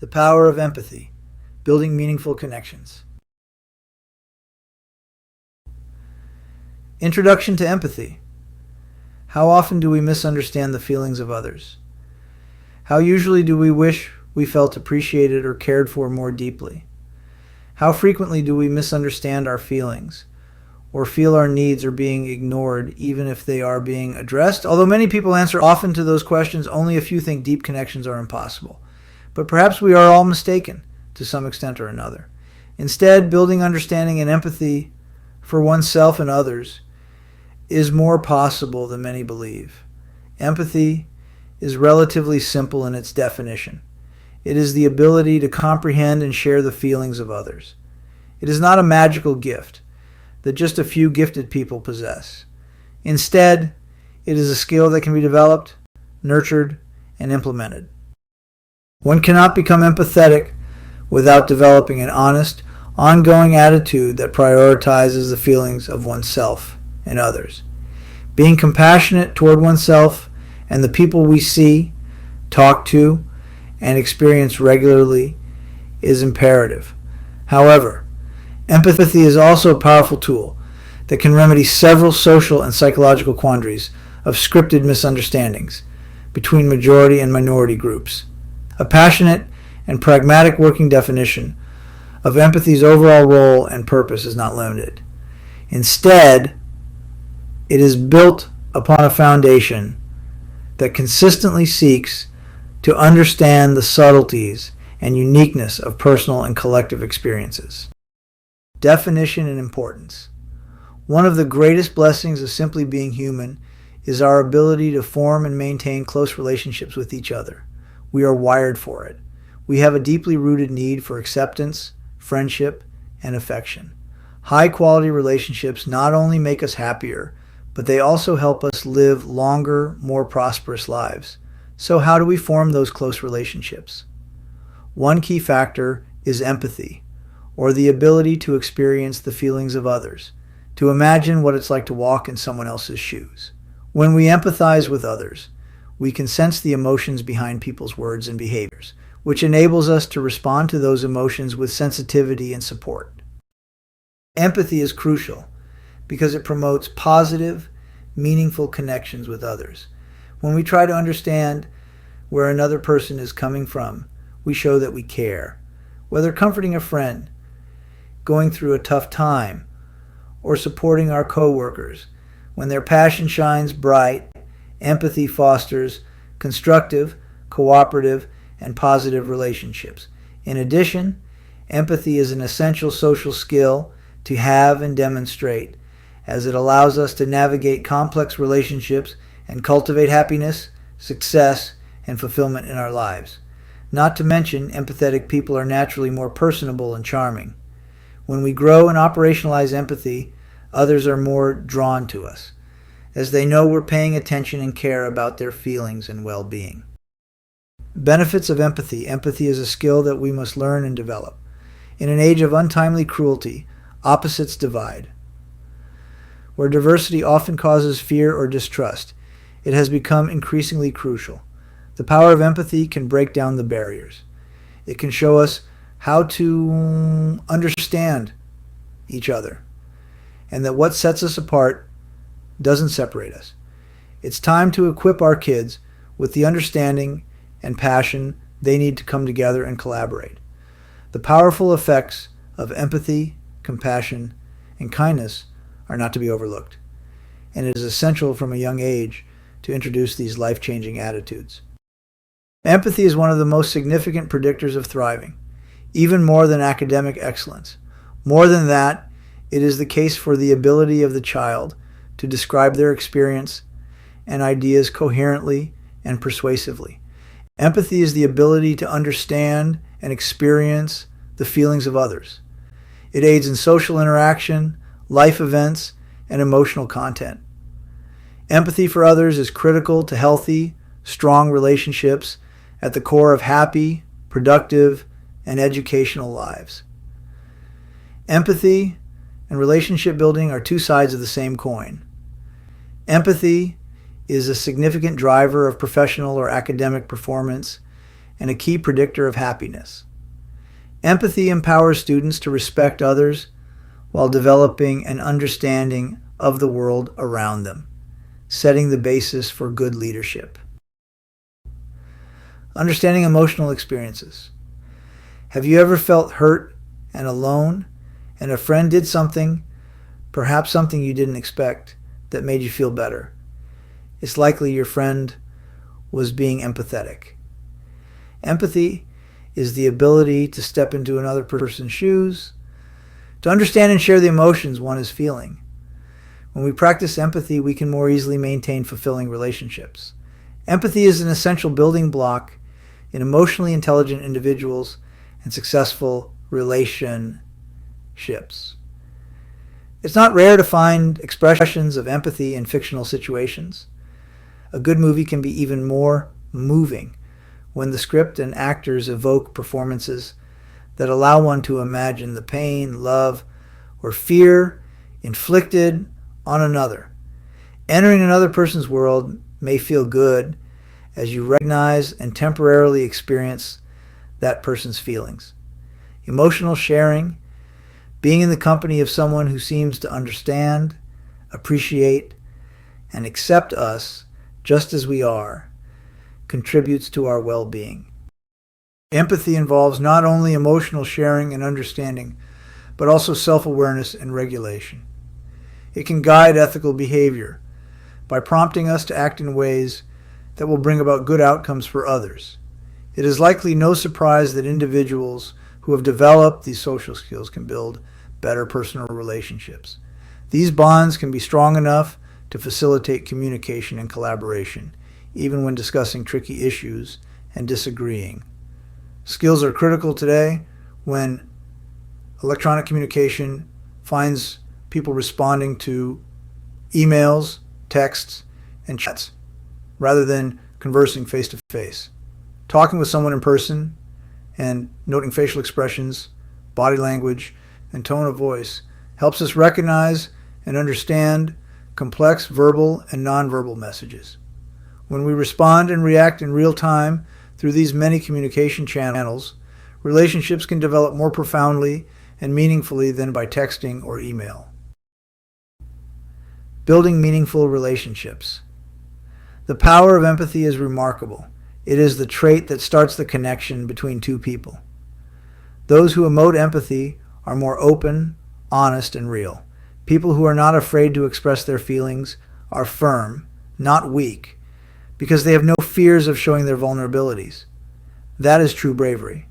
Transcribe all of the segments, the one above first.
The power of empathy, building meaningful connections. Introduction to empathy. How often do we misunderstand the feelings of others? How usually do we wish we felt appreciated or cared for more deeply? How frequently do we misunderstand our feelings or feel our needs are being ignored even if they are being addressed? Although many people answer often to those questions, only a few think deep connections are impossible. But perhaps we are all mistaken to some extent or another. Instead, building understanding and empathy for oneself and others is more possible than many believe. Empathy is relatively simple in its definition. It is the ability to comprehend and share the feelings of others. It is not a magical gift that just a few gifted people possess. Instead, it is a skill that can be developed, nurtured, and implemented. One cannot become empathetic without developing an honest, ongoing attitude that prioritizes the feelings of oneself and others. Being compassionate toward oneself and the people we see, talk to, and experience regularly is imperative. However, empathy is also a powerful tool that can remedy several social and psychological quandaries of scripted misunderstandings between majority and minority groups. A passionate and pragmatic working definition of empathy's overall role and purpose is not limited. Instead, it is built upon a foundation that consistently seeks to understand the subtleties and uniqueness of personal and collective experiences. Definition and importance. One of the greatest blessings of simply being human is our ability to form and maintain close relationships with each other. We are wired for it. We have a deeply rooted need for acceptance, friendship, and affection. High-quality relationships not only make us happier, but they also help us live longer, more prosperous lives. So how do we form those close relationships? One key factor is empathy, or the ability to experience the feelings of others, to imagine what it's like to walk in someone else's shoes. When we empathize with others, we can sense the emotions behind people's words and behaviors, which enables us to respond to those emotions with sensitivity and support. Empathy is crucial because it promotes positive, meaningful connections with others. When we try to understand where another person is coming from, we show that we care. Whether comforting a friend, going through a tough time, or supporting our coworkers, when their passion shines bright, empathy fosters constructive, cooperative, and positive relationships. In addition, empathy is an essential social skill to have and demonstrate, as it allows us to navigate complex relationships and cultivate happiness, success, and fulfillment in our lives. Not to mention, empathetic people are naturally more personable and charming. When we grow and operationalize empathy, others are more drawn to us, as they know we're paying attention and care about their feelings and well-being. Benefits of empathy. Empathy is a skill that we must learn and develop. In an age of untimely cruelty, opposites divide. Where diversity often causes fear or distrust, it has become increasingly crucial. The power of empathy can break down the barriers. It can show us how to understand each other, and that what sets us apart doesn't separate us. It's time to equip our kids with the understanding and passion they need to come together and collaborate. The powerful effects of empathy, compassion, and kindness are not to be overlooked, and it is essential from a young age to introduce these life-changing attitudes. Empathy is one of the most significant predictors of thriving, even more than academic excellence. More than that, it is the case for the ability of the child to describe their experience and ideas coherently and persuasively. Empathy is the ability to understand and experience the feelings of others. It aids in social interaction, life events, and emotional content. Empathy for others is critical to healthy, strong relationships at the core of happy, productive, and educational lives. Empathy and relationship building are two sides of the same coin. Empathy is a significant driver of professional or academic performance and a key predictor of happiness. Empathy empowers students to respect others while developing an understanding of the world around them, setting the basis for good leadership. Understanding emotional experiences. Have you ever felt hurt and alone, and a friend did something, perhaps something you didn't expect, that made you feel better? It's likely your friend was being empathetic. Empathy is the ability to step into another person's shoes, to understand and share the emotions one is feeling. When we practice empathy, we can more easily maintain fulfilling relationships. Empathy is an essential building block in emotionally intelligent individuals and successful relationships. It's not rare to find expressions of empathy in fictional situations. A good movie can be even more moving when the script and actors evoke performances that allow one to imagine the pain, love, or fear inflicted on another. Entering another person's world may feel good as you recognize and temporarily experience that person's feelings. Emotional sharing, being in the company of someone who seems to understand, appreciate, and accept us just as we are, contributes to our well-being. Empathy involves not only emotional sharing and understanding, but also self-awareness and regulation. It can guide ethical behavior by prompting us to act in ways that will bring about good outcomes for others. It is likely no surprise that individuals who have developed these social skills can build better personal relationships. These bonds can be strong enough to facilitate communication and collaboration, even when discussing tricky issues and disagreeing. Skills are critical today when electronic communication finds people responding to emails, texts, and chats rather than conversing face to face. Talking with someone in person and noting facial expressions, body language, and tone of voice helps us recognize and understand complex verbal and nonverbal messages. When we respond and react in real time through these many communication channels, relationships can develop more profoundly and meaningfully than by texting or email. Building meaningful relationships. The power of empathy is remarkable. It is the trait that starts the connection between two people. Those who emote empathy are more open, honest, and real. People who are not afraid to express their feelings are firm, not weak, because they have no fears of showing their vulnerabilities. That is true bravery.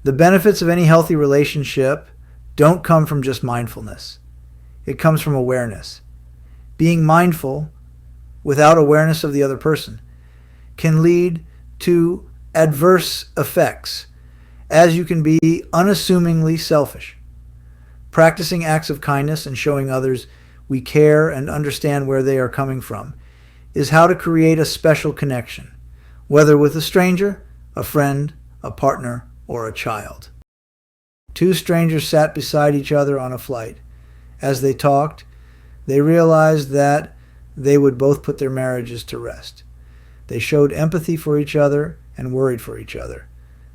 The benefits of any healthy relationship don't come from just mindfulness. It comes from awareness. Being mindful without awareness of the other person can lead to adverse effects, as you can be unassumingly selfish. Practicing acts of kindness and showing others we care and understand where they are coming from is how to create a special connection, whether with a stranger, a friend, a partner, or a child. Two strangers sat beside each other on a flight. As they talked, they realized that they would both put their marriages to rest. They showed empathy for each other and worried for each other.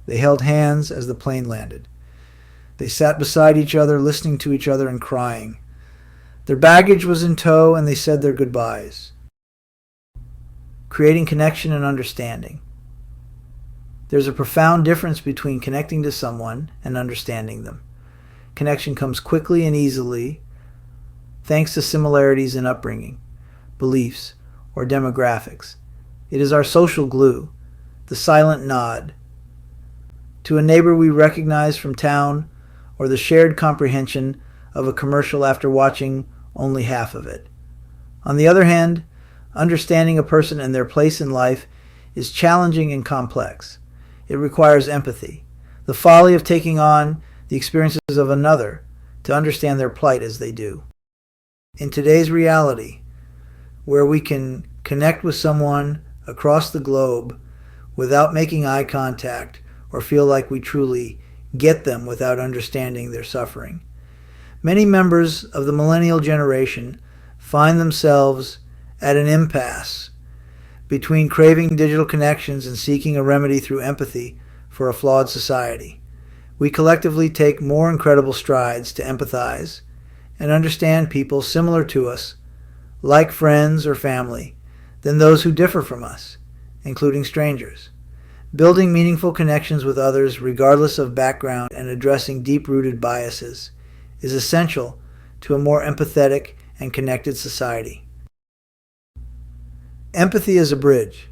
They held hands as the plane landed. They sat beside each other, listening to each other and crying. Their baggage was in tow, and they said their goodbyes. Creating connection and understanding. There's a profound difference between connecting to someone and understanding them. Connection comes quickly and easily thanks to similarities in upbringing, beliefs, or demographics. It is our social glue, the silent nod to a neighbor we recognize from town, or the shared comprehension of a commercial after watching only half of it. On the other hand, understanding a person and their place in life is challenging and complex. It requires empathy, the folly of taking on the experiences of another to understand their plight as they do. In today's reality, where we can connect with someone across the globe without making eye contact or feel like we truly get them without understanding their suffering, many members of the millennial generation find themselves at an impasse between craving digital connections and seeking a remedy through empathy for a flawed society. We collectively take more incredible strides to empathize and understand people similar to us, like friends or family, than those who differ from us, including strangers. Building meaningful connections with others, regardless of background, and addressing deep-rooted biases is essential to a more empathetic and connected society. Empathy is a bridge.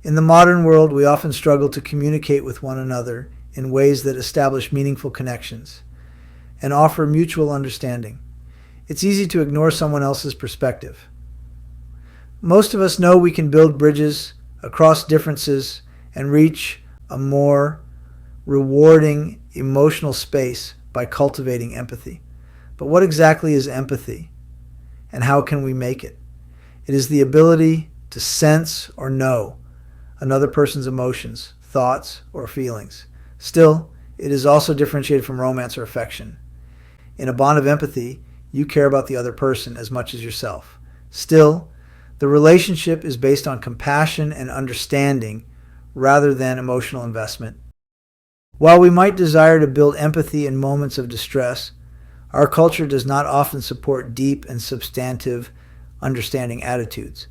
In the modern world, we often struggle to communicate with one another in ways that establish meaningful connections and offer mutual understanding. It's easy to ignore someone else's perspective. Most of us know we can build bridges across differences and reach a more rewarding emotional space by cultivating empathy. But what exactly is empathy, and how can we make it? It is the ability to sense or know another person's emotions, thoughts, or feelings. Still, it is also differentiated from romance or affection. In a bond of empathy, you care about the other person as much as yourself. Still, the relationship is based on compassion and understanding rather than emotional investment. While we might desire to build empathy in moments of distress, our culture does not often support deep and substantive understanding attitudes.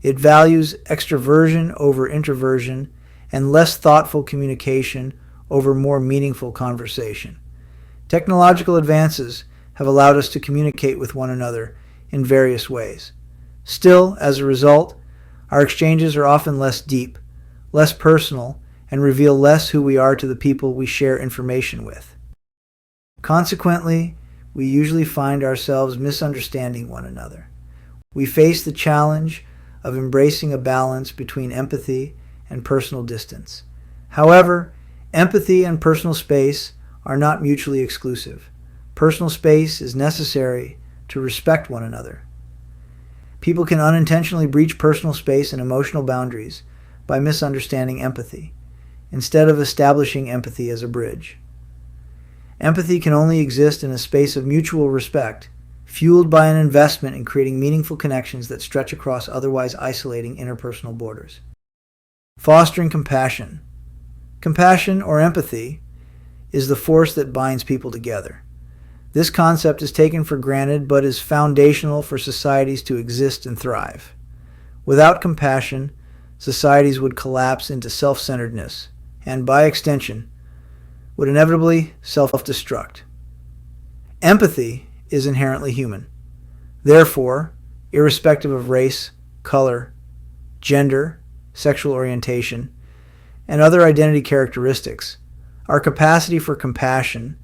It values extroversion over introversion and less thoughtful communication over more meaningful conversation. Technological advances have allowed us to communicate with one another in various ways. Still, as a result, our exchanges are often less deep, less personal, and reveal less who we are to the people we share information with. Consequently, we usually find ourselves misunderstanding one another. We face the challenge of embracing a balance between empathy and personal distance. However, empathy and personal space are not mutually exclusive. Personal space is necessary to respect one another. People can unintentionally breach personal space and emotional boundaries by misunderstanding empathy, instead of establishing empathy as a bridge. Empathy can only exist in a space of mutual respect, fueled by an investment in creating meaningful connections that stretch across otherwise isolating interpersonal borders. Fostering compassion. Compassion, or empathy, is the force that binds people together. This concept is taken for granted but is foundational for societies to exist and thrive. Without compassion, societies would collapse into self-centeredness and, by extension, would inevitably self-destruct. Empathy is inherently human. Therefore, irrespective of race, color, gender, sexual orientation, and other identity characteristics, our capacity for compassion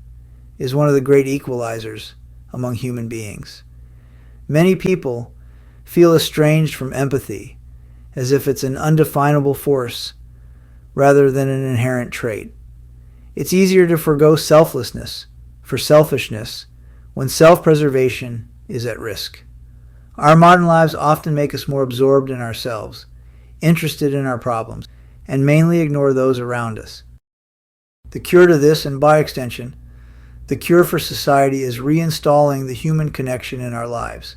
is one of the great equalizers among human beings. Many people feel estranged from empathy as if it's an undefinable force rather than an inherent trait. It's easier to forgo selflessness for selfishness when self-preservation is at risk. Our modern lives often make us more absorbed in ourselves, interested in our problems, and mainly ignore those around us. The cure to this, and by extension, the cure for society, is reinstalling the human connection in our lives.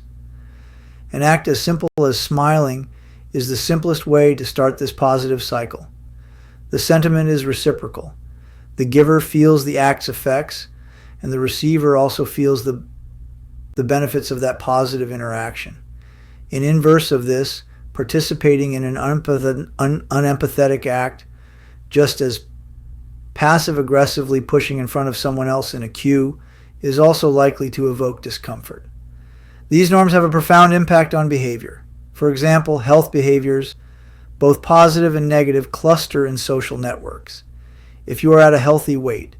An act as simple as smiling is the simplest way to start this positive cycle. The sentiment is reciprocal. The giver feels the act's effects, and the receiver also feels the benefits of that positive interaction. In inverse of this, participating in an unempathetic act, just as passive-aggressively pushing in front of someone else in a queue, is also likely to evoke discomfort. These norms have a profound impact on behavior. For example, health behaviors, both positive and negative, cluster in social networks. If you are at a healthy weight,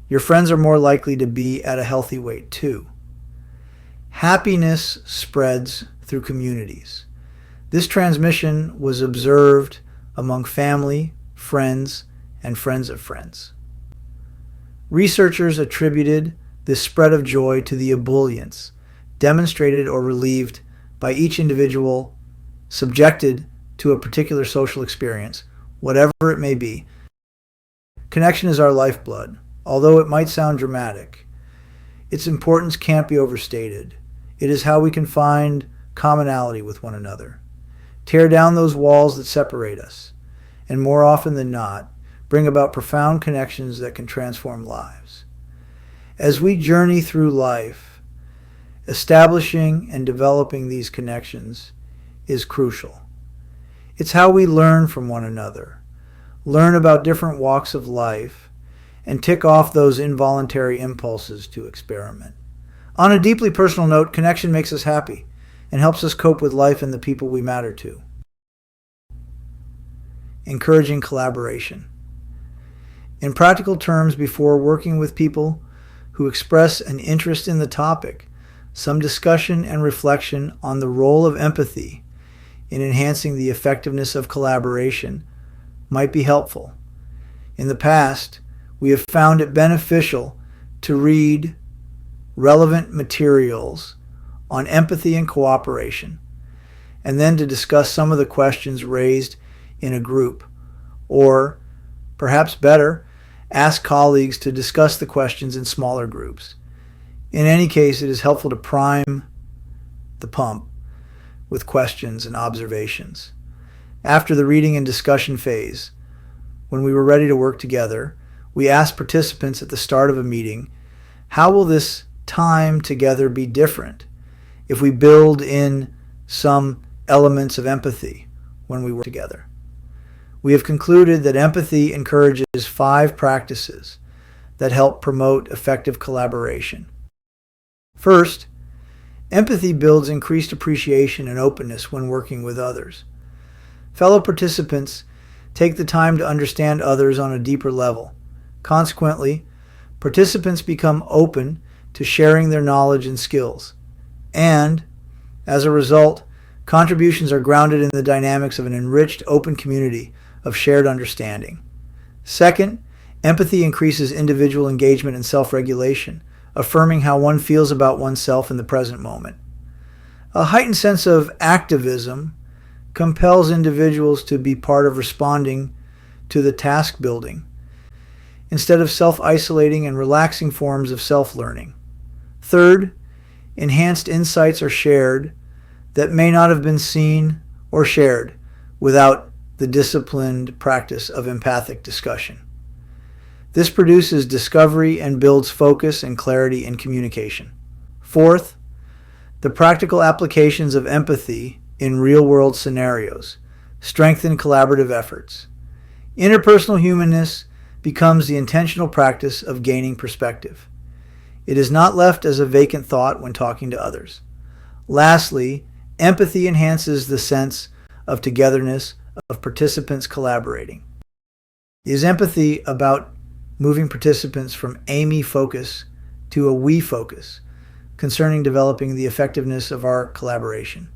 your friends are more likely to be at a healthy weight too. Happiness spreads through communities. This transmission was observed among family, friends, and friends of friends. Researchers attributed this spread of joy to the ebullience demonstrated or relieved by each individual subjected to a particular social experience, whatever it may be. Connection is our lifeblood. Although it might sound dramatic, its importance can't be overstated. It is how we can find commonality with one another. tear down those walls that separate us, and more often than not, bring about profound connections that can transform lives. As we journey through life, establishing and developing these connections is crucial. It's how we learn from one another, learn about different walks of life, and tick off those involuntary impulses to experiment. On a deeply personal note, connection makes us happy and helps us cope with life and the people we matter to. Encouraging collaboration. In practical terms, before working with people who express an interest in the topic, some discussion and reflection on the role of empathy in enhancing the effectiveness of collaboration might be helpful. In the past, we have found it beneficial to read relevant materials on empathy and cooperation, and then to discuss some of the questions raised in a group, or perhaps better, ask colleagues to discuss the questions in smaller groups. In any case, it is helpful to prime the pump with questions and observations. After the reading and discussion phase, when we were ready to work together, we asked participants at the start of a meeting, how will this time together be different if we build in some elements of empathy when we work together? We have concluded that empathy encourages 5 practices that help promote effective collaboration. First, empathy builds increased appreciation and openness when working with others. Fellow participants take the time to understand others on a deeper level. Consequently, participants become open to sharing their knowledge and skills, and, as a result, contributions are grounded in the dynamics of an enriched, open community of shared understanding. Second, empathy increases individual engagement and self-regulation, affirming how one feels about oneself in the present moment. A heightened sense of activism compels individuals to be part of responding to the task building, instead of self-isolating and relaxing forms of self-learning. Third, enhanced insights are shared that may not have been seen or shared without the disciplined practice of empathic discussion. This produces discovery and builds focus and clarity in communication. Fourth, the practical applications of empathy in real-world scenarios strengthen collaborative efforts. Interpersonal humanness becomes the intentional practice of gaining perspective. It is not left as a vacant thought when talking to others. Lastly, empathy enhances the sense of togetherness of participants collaborating. Is empathy about moving participants from a me focus to a we focus concerning developing the effectiveness of our collaboration?